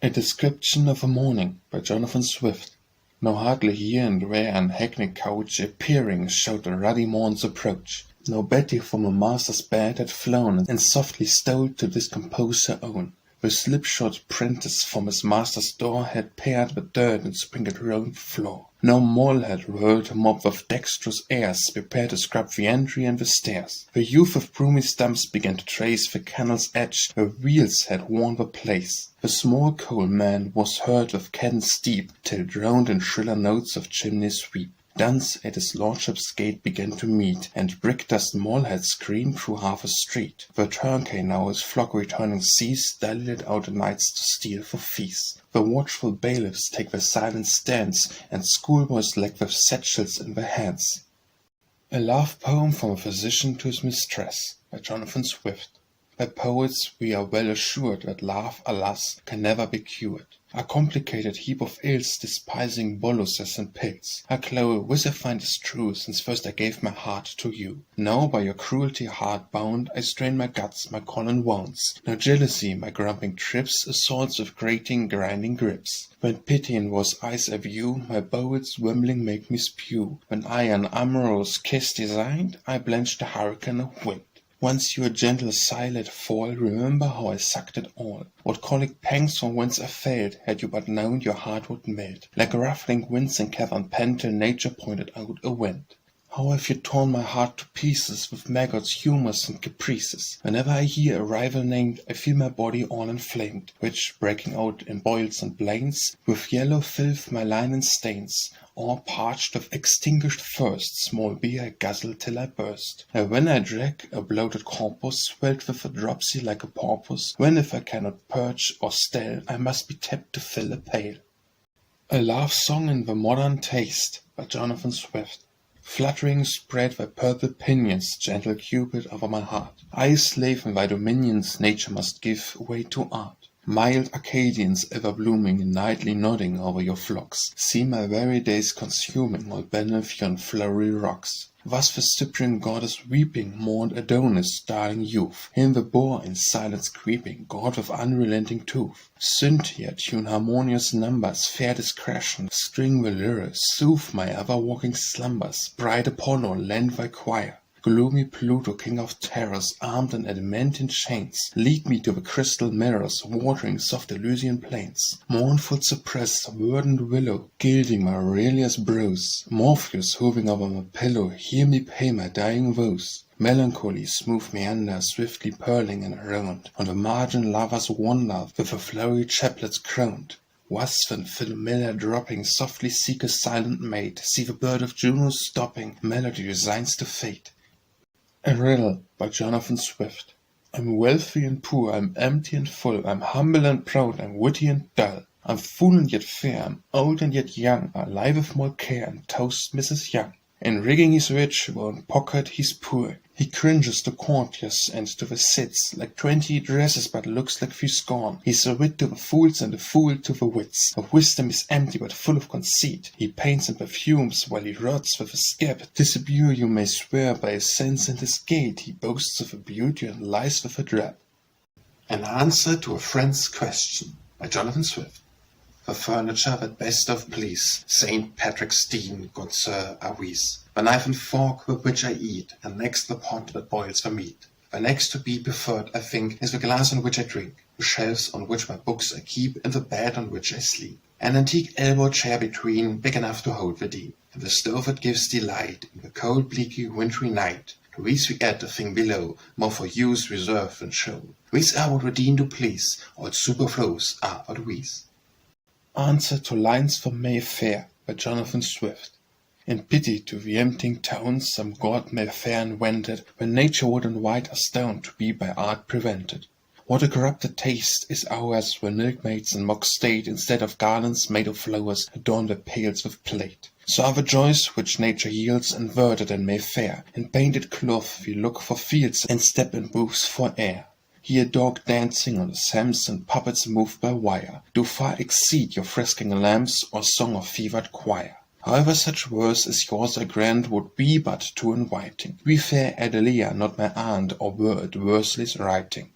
A Description of a Morning by Jonathan Swift. Now hardly here and where an hackneyed couch appearing showed the ruddy morn's approach. Now Betty from her master's bed had flown, and softly stole to discompose her own. The slipshod prentice from his master's door had pared the dirt and sprinkled round the floor. Now Moll had whirled a mop with dexterous airs, prepared to scrub the entry and the stairs. The youth with broomy stumps began to trace the canal's edge where wheels had worn the place. The small coal man was heard with cadence deep, till drowned in shriller notes of chimney sweep. Duns at his lordship's gate began to meet, and brick-dust Moll had screamed through half a street. The turnkey now his flock returning sees, dilated out the nights to steal for fees. The watchful bailiffs take their silent stands, and schoolboys lag with satchels in their hands. A Love Poem from a Physician to his Mistress by Jonathan Swift. By poets we are well assured that love, alas, can never be cured. A complicated heap of ills, despising boluses and pills. A Chloe, whiz I find is true, since first I gave my heart to you. Now by your cruelty hard bound, I strain my guts, my colon wounds. Now jealousy, my grumping trips, assaults with grating, grinding grips. When pity in those eyes I view, my bowels wembling make me spew. When I an amorous kiss designed, I blench the hurricane of wind. Once your gentle sigh let fall, remember how I sucked it all. What colic pangs from whence I failed, had you but known your heart would melt. Like ruffling winds in cavern pent, till nature pointed out a wind. How have you torn my heart to pieces, with maggots, humours, and caprices. Whenever I hear a rival named, I feel my body all inflamed, which, breaking out in boils and blains, with yellow filth my linen stains. All parched with extinguished thirst, small beer I guzzle till I burst. And when I drag a bloated corpus, swelled with a dropsy like a porpoise, when if I cannot purge or stale, I must be tapped to fill a pail. A Love Song in the Modern Taste by Jonathan Swift. Fluttering spread thy purple pinions, gentle Cupid, over my heart. I, slave in thy dominions, nature must give way to art. Mild Arcadians ever blooming and nightly nodding over your flocks, see my very days consuming all beneath yon flowery rocks. Thus the Cyprian goddess weeping mourned Adonis' darling youth, him the boar in silence creeping, god with unrelenting tooth. Cynthia tune harmonious numbers, fair discretion, string the lyre, soothe my ever-walking slumbers, bright Apollo lend thy choir. Gloomy Pluto, king of terrors, armed in adamantine chains, lead me to the crystal mirrors, watering soft Elysian plains. Mournful cypress, verdant willow, gilding my Aurelia's brows. Morpheus, hovering over my pillow, hear me pay my dying vows. Melancholy, smooth meander, swiftly purling and around, on the margin lovers wander, with the flowery chaplets crowned. Wasp and Philomela dropping, softly seek a silent mate, see the bird of Juno stopping, melody resigns to fate. A Riddle by Jonathan Swift. I'm wealthy and poor, I'm empty and full, I'm humble and proud, I'm witty and dull. I'm fool and yet fair, I'm old and yet young, alive with more care, and toast Mrs. Young. In rigging he's rich, while in pocket he's poor. He cringes to courtiers and to the cits, like 20 dresses but looks like few scorn. He's a wit to the fools and a fool to the wits. Of wisdom is empty but full of conceit. He paints and perfumes while he rots with a scab. 'Tis a beau you may swear by his sense and his gait. He boasts of a beauty and lies with a drab. An Answer to a Friend's Question by Jonathan Swift. The furniture that best of please, St. Patrick's Dean, good sir, are we's. The knife and fork with which I eat, and next the pot that boils the meat. The next to be preferred, I think, is the glass on which I drink, the shelves on which my books I keep, and the bed on which I sleep. An antique elbow chair between, big enough to hold the Dean, and the stove that gives delight in the cold, bleaky, wintry night. To these we add the thing below, more for use reserved than show. These are what the Dean do please, all superfluous are but we's. Answer to Lines from Mayfair by Jonathan Swift. In pity to the emptying towns, some god may fair invented, when nature would invite us down to be by art prevented. What a corrupted taste is ours, when milkmaids in mock state, instead of garlands made of flowers, adorn their pails with plate. So are the joys which nature yields inverted in Mayfair. In painted cloth we look for fields, and step in booths for air. Hear dog dancing on the Thames, and puppets moved by wire, do far exceed your frisking lamps, or song of fevered choir. However such verse as yours I grant would be but too inviting. We fair Adelia, not my aunt, or were it verseless writing.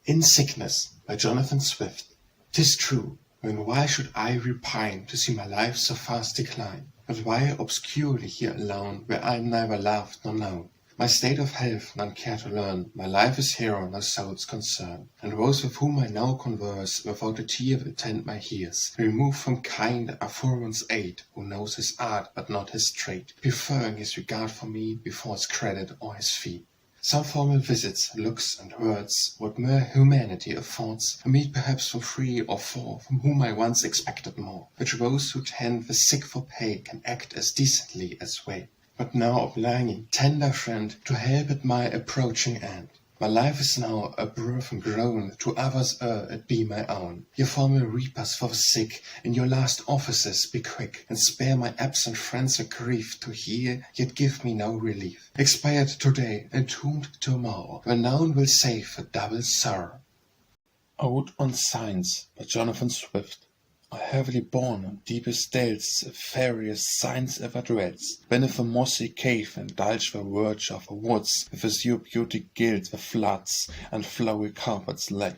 In Sickness by Jonathan Swift. 'Tis true, and why should I repine to see my life so fast decline? But why obscurely here alone, where I am neither loved nor known? My state of health none care to learn, my life is hero, no soul's concern. And those with whom I now converse, without a tear attend my ears, removed from kind a foreman's aid, who knows his art but not his trade, preferring his regard for me before his credit or his fee. Some formal visits, looks, and words, what mere humanity affords, a meet perhaps for 3 or 4, from whom I once expected more, which those who tend the sick for pay can act as decently as they. But now obliging, tender friend, to help at my approaching end. My life is now a burthen grown, to others it be my own. Ye formal reapers for the sick, in your last offices be quick, and spare my absent friends a grief to hear, yet give me no relief. Expired today, entombed tomorrow, renown will save a double sorrow. Ode on Science by Jonathan Swift. A heavily born on deepest dells, the fairiest science ever dreads, beneath a mossy cave indulge the verge of the woods, with azure beauty gild the floods, and flowery carpets lay.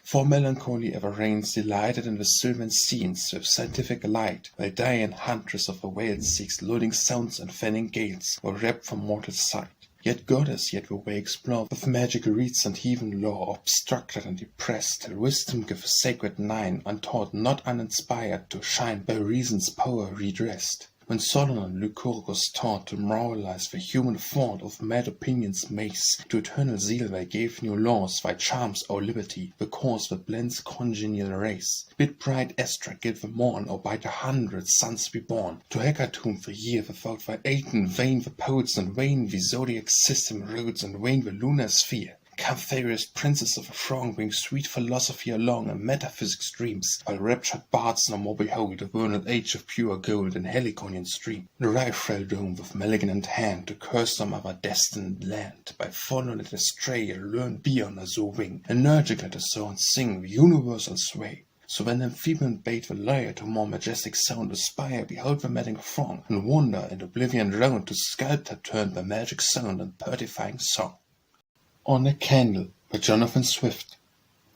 For melancholy ever reigns delighted in the sylvan scenes with scientific light, while Dian huntress of the vales seeks lulling sounds and fanning gales, or wrapt from mortal sight. Yet goddess, yet will we explore with magic reeds and heathen lore, obstructed and depressed, till wisdom give a sacred nine, untaught, not uninspired, to shine by reason's power redressed. When Solomon Lycurgus taught to moralize the human thought of mad opinion's maze, to eternal zeal they gave new laws, thy charms, O liberty, the cause that blends congenial race. Bid bright Astra give the morn, or by the 100 suns be born. To hecatomb the year without thy Aten, vain the poets and vain the zodiac system roads, and vain the lunar sphere. Come, fairest princess of a throng, bring sweet philosophy along, and metaphysics dreams, while raptured bards no more behold a vernal age of pure gold and Heliconian stream. The rifle dome with malignant hand to curse some other destined land, by follow let astray, learn beyond a so wing, energic let us soar and sing the universal sway. So when amphibian bade the lyre to more majestic sound aspire, behold the madding throng, and wonder in oblivion drowned, to sculptor turned by magic sound and purifying song. On a Candle by Jonathan Swift.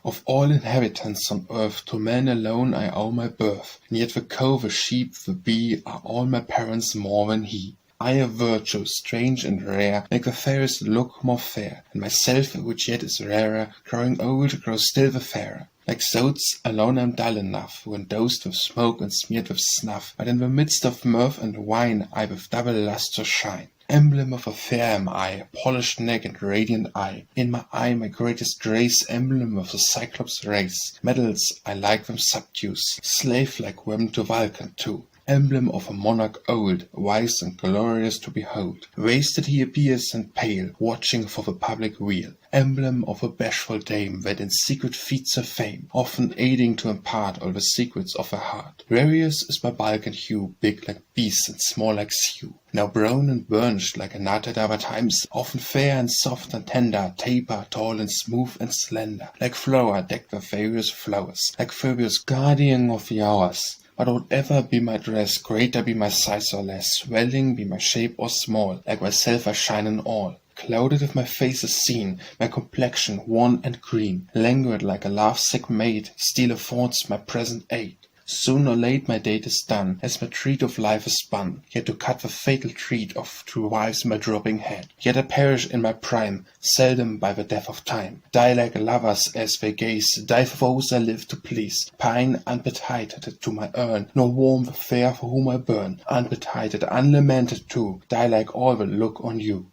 Of all inhabitants on earth, to man alone I owe my birth, and yet the cow, the sheep, the bee, are all my parents more than he. I a virtue, strange and rare, make the fairest look more fair, and myself, which yet is rarer, growing old, grows still the fairer. Like Zotes, alone I'm dull enough, when dosed with smoke and smeared with snuff, but in the midst of mirth and wine I with double lustre shine. Emblem of a fair am I, polished neck and radiant eye. In my eye my greatest grace, emblem of the Cyclops race. Medals, I like them subdues, slave like them to Vulcan too. Emblem of a monarch old, wise and glorious to behold. Wasted he appears and pale, watching for the public weal. Emblem of a bashful dame that in secret feeds her fame, often aiding to impart all the secrets of her heart. Various is by bulk and hue, big like beast and small like Sioux. Now brown and burnished like a nut at other times, often fair and soft and tender, taper, tall and smooth and slender. Like Flora decked with various flowers, like Phoebus guardian of the hours. But whatever be my dress, greater be my size or less, swelling be my shape or small, like myself I shine in all. Clouded if my face is seen, my complexion wan and green, languid like a love-sick maid, still affords my present aid. Soon or late my date is done, as my treat of life is spun, yet to cut the fatal treat off revives my dropping head. Yet I perish in my prime, seldom by the death of time. Die like lovers as they gaze, die for those I live to please. Pine unbetitled to my urn, nor warm the fair for whom I burn. Unbetitled, unlamented too, die like all that look on you.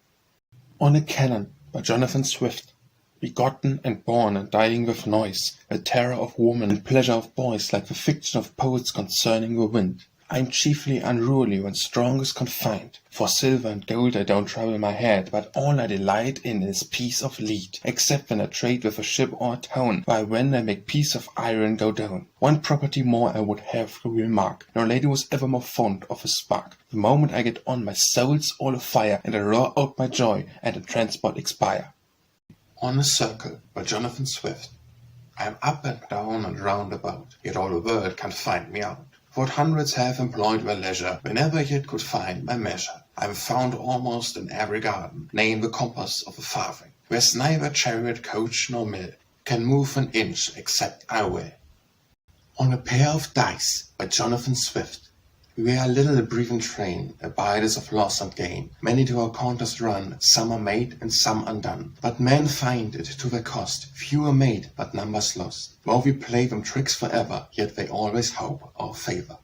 On a Cannon by Jonathan Swift. Begotten and born and dying with noise, the terror of woman and pleasure of boys, like the fiction of poets concerning the wind. I am chiefly unruly when strong is confined. For silver and gold I don't trouble my head, but all I delight in is peace of lead, except when I trade with a ship or a town, while when I make piece of iron go down. One property more I would have to remark, no lady was ever more fond of a spark. The moment I get on, my soul's all afire, and I roar out my joy, and the transport expire. On a Circle by Jonathan Swift. I am up and down and round about, yet all the world can't find me out. What hundreds have employed their leisure, whenever yet could find my measure. I am found almost in every garden, nay in the compass of a farthing. Where's neither chariot, coach, nor mill can move an inch except I will. On a Pair of Dice by Jonathan Swift. We are a little breathing train, abiders of loss and gain. Many to our counters run, some are made and some undone. But men find it to their cost, few are made, but numbers lost. While we play them tricks forever, yet they always hope our favor.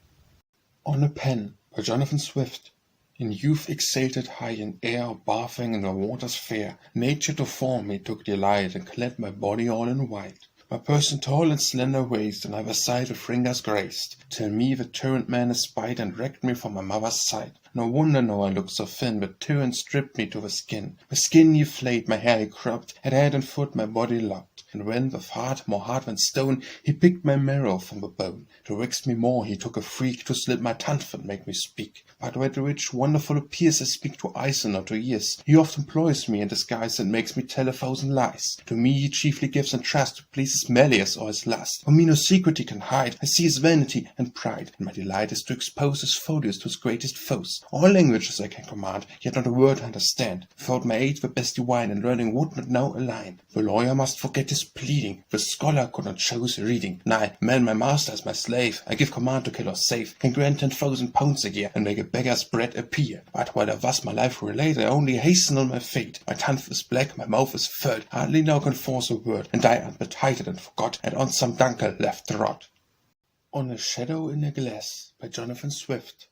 On a Pen by Jonathan Swift. In youth exalted high in air, bathing in the waters fair, nature to form me took delight, and clad my body all in white. My person tall and slender waist, and either side with fingers graced, till me the tyrant man espied, and wrecked me from my mother's sight. No wonder now I looked so thin, but tyrant stripped me to the skin. My skin he flayed, my hair he cropped, at head and foot my body lopped. And when with heart more hard than stone, he picked my marrow from the bone. To vex me more, he took a freak, to slit my tongue and make me speak. But where the rich wonderful appears, I speak to eyes and not to ears. He oft employs me in disguise, and makes me tell 1,000 lies. To me he chiefly gives entrust, to please his malice or his lust. For me no secret he can hide, I see his vanity and pride. And my delight is to expose his follies to his greatest foes. All languages I can command, yet not a word understand. Without my aid the best divine, and learning would not know a line. The lawyer must forget his pleading, the scholar could not choose reading. Nay, man my master is my slave, I give command to kill or save, can grant 10,000 pounds a year, and make a beggar's bread appear. But while I thus my life relate, I only hasten on my fate. My tongue is black, my mouth is furred, hardly now can force a word, and I unbetitled and forgot, and on some Dunkirk left to rot. On a Shadow in a Glass by Jonathan Swift.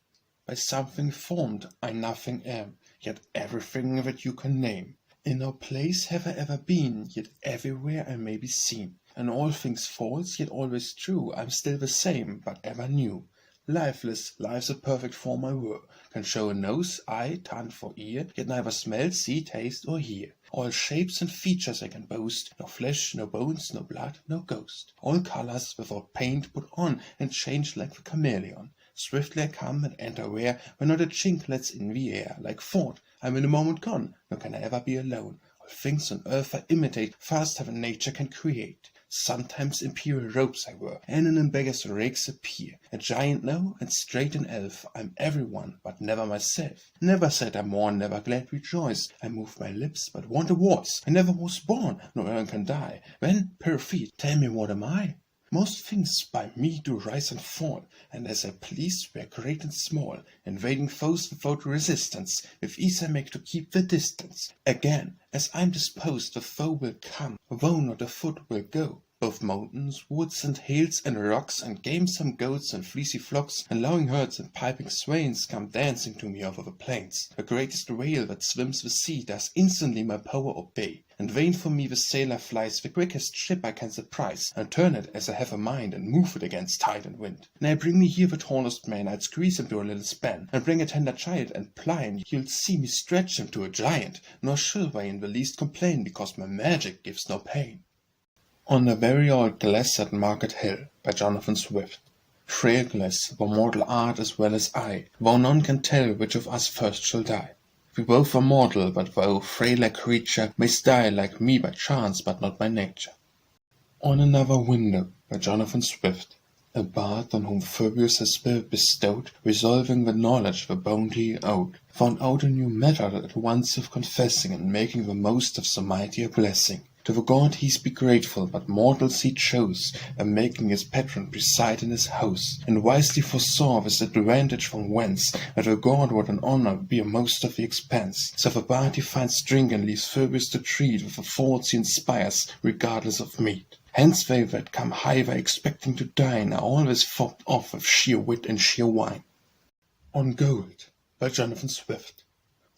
By something formed I nothing am, yet everything that you can name. In no place have I ever been, yet everywhere I may be seen. And all things false, yet always true, I'm still the same, but ever new. Lifeless, life's a perfect form I were, can show a nose, eye, tongue for ear, yet neither smell, see, taste, or hear. All shapes and features I can boast, no flesh, no bones, no blood, no ghost. All colors without paint put on, and change like the chameleon. Swiftly I come and enter where not a chink lets in the air. Like thought, I'm in a moment gone, nor can I ever be alone. All things on earth I imitate, fast heaven nature can create. Sometimes imperial robes I wear, and in beggars' rakes appear. A giant now, and straight an elf, I'm everyone, but never myself. Never sad I mourn, never glad rejoice. I move my lips, but want a voice. I never was born, nor e'er can die. When, per feet, tell me what am I? Most things by me do rise and fall, and as I please were great and small, invading foes without resistance, with ease I make to keep the distance. Again, as I'm disposed, the foe will come, though not a foot will go. Both mountains, woods and hills and rocks, and gamesome goats and fleecy flocks, and lowing herds and piping swains come dancing to me over the plains. The greatest whale that swims the sea does instantly my power obey. And vain for me the sailor flies, the quickest ship I can surprise, and turn it as I have a mind, and move it against tide and wind. Nay, bring me here the tallest man, I'd squeeze him to a little span, and bring a tender child and pliant, you'll see me stretch him to a giant, nor shall I in the least complain, because my magic gives no pain. On the Very Old Glass at Market Hill by Jonathan Swift. Frail glass, thou mortal art as well as I, though none can tell which of us first shall die. We both are mortal, but thou, frailer creature, mayst die like me by chance, but not by nature. On Another Window by Jonathan Swift. A bard on whom Phoebus has bestowed, resolving the knowledge the bounty he owed, found out a new method at once of confessing and making the most of so mighty a blessing. To the god he's be grateful, but mortals he chose, and making his patron preside in his house, and wisely foresaw this advantage from whence, that the god would in honour bear most of the expense. So the bard he finds drink, and leaves Phoebus to treat with the faults he inspires, regardless of meat. Hence they that come hither expecting to dine are always fobbed off with sheer wit and sheer wine. On Gold by Jonathan Swift.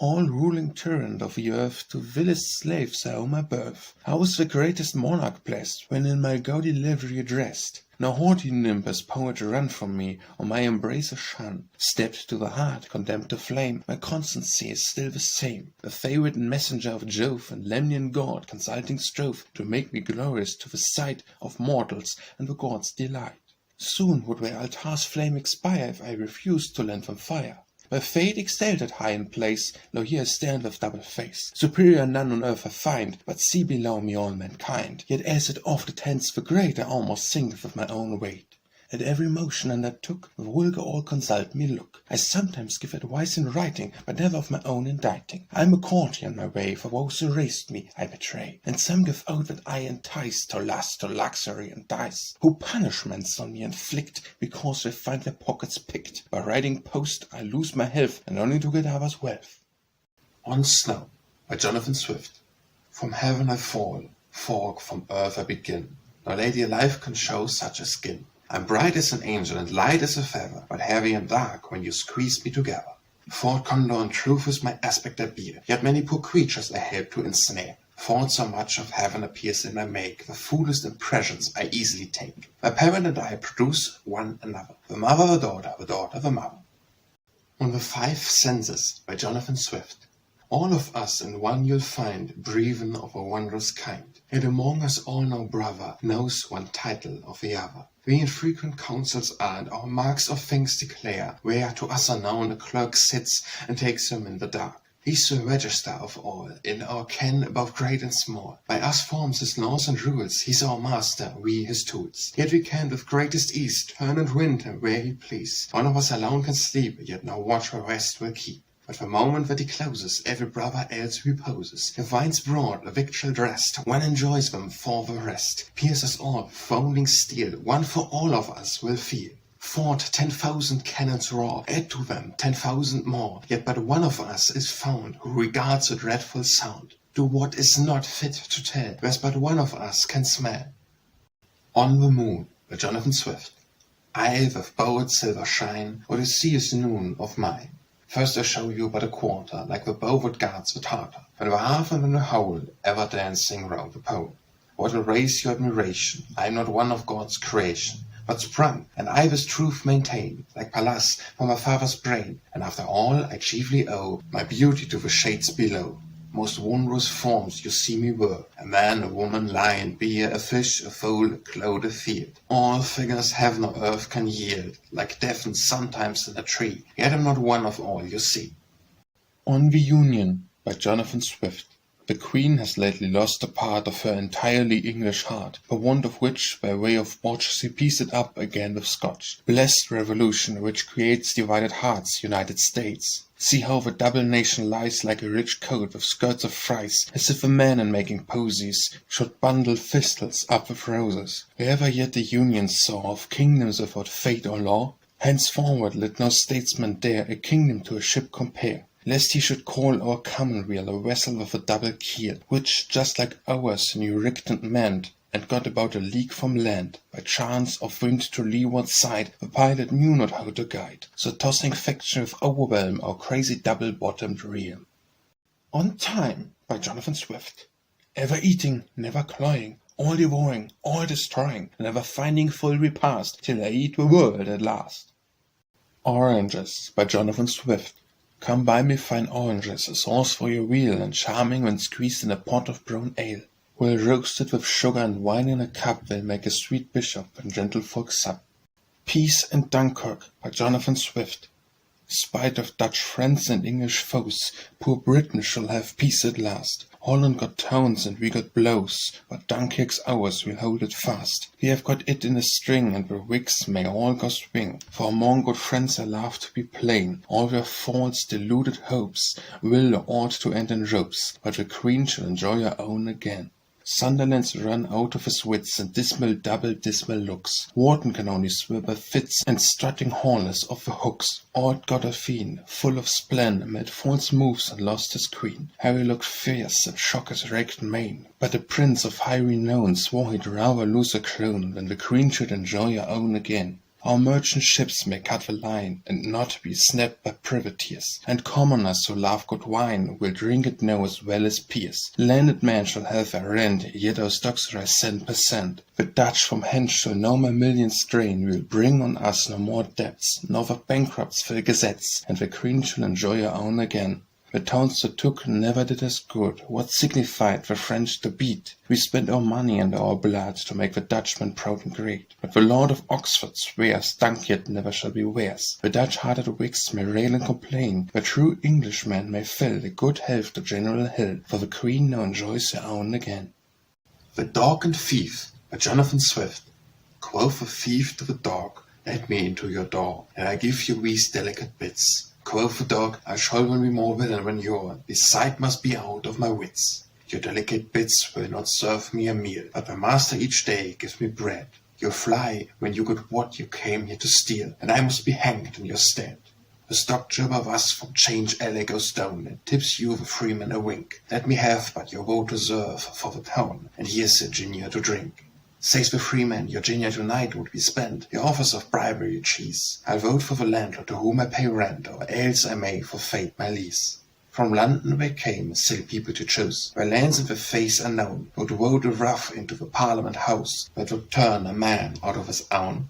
All ruling tyrant of the earth, to vilest slaves I owe my birth. I was the greatest monarch blessed, when in my gaudy livery dressed. No haughty nymph as poet run from me, or my embrace a shun. Stabbed to the heart, condemned to flame, my constancy is still the same. The favourite messenger of Jove, and Lemnian god, consulting strove to make me glorious to the sight of mortals and the gods' delight. Soon would their altar's flame expire, if I refused to lend them fire. By fate exalted high in place, lo here I stand with double face. Superior none on earth I find, but see below me all mankind. Yet as it oft attends the great, I almost sink with my own weight. At every motion undertook, the vulgar all consult me look. I sometimes give advice in writing, but never of my own inditing. I'm a courtier in my way, for those who raised me I betray. And some give out that I entice to lust, to luxury and dice, who punishments on me inflict, because they find their pockets picked. By riding post I lose my health, and only to get others' wealth. On Snow by Jonathan Swift. From heaven I fall, fork from earth I begin. No lady alive can show such a skin. I'm bright as an angel and light as a feather, but heavy and dark when you squeeze me together. Fort Condor and truth is my aspect I bear, yet many poor creatures I help to ensnare. Thought so much of heaven appears in my make, the foolest impressions I easily take. My parent and I produce one another, the mother the daughter the mother. On the Five Senses by Jonathan Swift. All of us in one you'll find, breathen of a wondrous kind. Yet among us all no brother knows one title of the other. We in frequent councils are, and our marks of things declare, where to us unknown a clerk sits and takes them in the dark. He's the register of all, in our ken above great and small. By us forms his laws and rules, he's our master, we his tools. Yet we can with greatest ease turn and wind him where he please. One of us alone can sleep, yet no watch or rest will keep. But the moment that he closes, every brother else reposes. The vines broad, the victual dressed, one enjoys them for the rest. Pierce us all, foaming steel, one for all of us will feel. Fought 10,000 cannons roar, add to them 10,000 more, yet but one of us is found, who regards the dreadful sound. Do what is not fit to tell, whereas but one of us can smell. On the Moon by Jonathan Swift. Eye with bold silver shine, Odysseus noon of mine. First I show you but a quarter, like the bow that guards the Tartar, when the half and then the whole, ever dancing round the pole. What will raise your admiration? I am not one of God's creation, but sprung, and I this truth maintain, like Pallas from my father's brain, and after all I chiefly owe my beauty to the shades below. Most wondrous forms you see me were, a man, a woman, lion, bear, a fish, a fowl, a cloud, a field. All figures heaven or earth can yield, like death sometimes in a tree, yet am not one of all you see. On the Union by Jonathan Swift. The Queen has lately lost a part of her entirely English heart, for want of which, by way of botch, she pieced it up again with Scotch. Blessed revolution, which creates divided hearts, United States. See how the double nation lies like a rich coat with skirts of fries, as if a man in making posies should bundle thistles up with roses. Wherever yet the Union saw of kingdoms without fate or law, henceforward let no statesman dare a kingdom to a ship compare, lest he should call our commonweal a vessel with a double keel, which, just like ours, knew rigged and manned, and got about a league from land. By chance of wind to leeward side, the pilot knew not how to guide, so tossing faction with overwhelm our crazy double-bottomed realm. On Time by Jonathan Swift. Ever eating, never cloying, all devouring, all destroying, never finding full repast, till I eat the world at last. Oranges by Jonathan Swift. Come buy me fine oranges, a sauce for your veal, and charming when squeezed in a pot of brown ale. Well roasted with sugar and wine in a cup, will make a sweet bishop and gentlefolk sup. Peace in Dunkirk by Jonathan Swift. Spite of Dutch friends and English foes, poor Britain shall have peace at last. Holland got towns and we got blows, but Dunkirk's ours, we'll hold it fast. We have got it in a string, and the Whigs may all go swing. For among good friends I love to be plain. All their false, deluded hopes will or ought to end in ropes, but the Queen shall enjoy her own again. Sunderland's run out of his wits, and dismal double dismal looks. Wharton can only swear by fits, and strutting haulers of the hooks. Old Godolphin, full of spleen, made false moves and lost his queen. Harry looked fierce and shook his raked mane, but a prince of high renown swore he'd rather lose a crown than the Queen should enjoy her own again. Our merchant ships may cut the line, and not be snapped by privateers, and commoners who love good wine will drink it now as well as peers. Landed men shall have their rent, yet our stocks rise cent per cent. The Dutch from hence shall no more millions drain, will bring on us no more debts, nor the bankrupts fill gazettes, and the Queen shall enjoy her own again. The towns that took never did us good. What signified the French to beat? We spent our money and our blood to make the Dutchman proud and great. But the Lord of Oxford swears Dunkirk never shall be theirs. The Dutch-hearted Whigs may rail and complain, but true Englishmen may fill the good health to General Hill, for the Queen now enjoys her own again. The Dog and Thief by Jonathan Swift. Quoth the thief to the dog, let me into your door, and I give you these delicate bits. Quoth the dog, I shall be more villain than you're, this sight must be out of my wits. Your delicate bits will not serve me a meal, but my master each day gives me bread. You'll fly when you got what you came here to steal, and I must be hanged in your stead. The stock jobber thus from change Alec stone, and tips you the freeman a wink. Let me have but your vote to serve for the town, and here's a ginger to drink. Says the freeman, your ginger tonight would be spent, your offers of bribery you cheese. I'll vote for the landlord to whom I pay rent, or else I may forfeit my lease. From London they came, silly people to choose, where lands in the face unknown would vote a rough into the Parliament House, that would turn a man out of his own.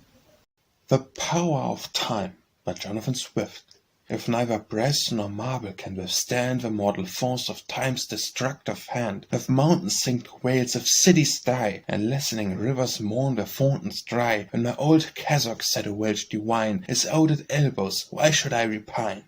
The Power of Time by Jonathan Swift. If neither brass nor marble can withstand the mortal force of time's destructive hand, if mountains sink to whales, if cities die, and lessening rivers mourn their fountains dry, when my old cassock, said a Welsh divine, is out at elbows, why should I repine?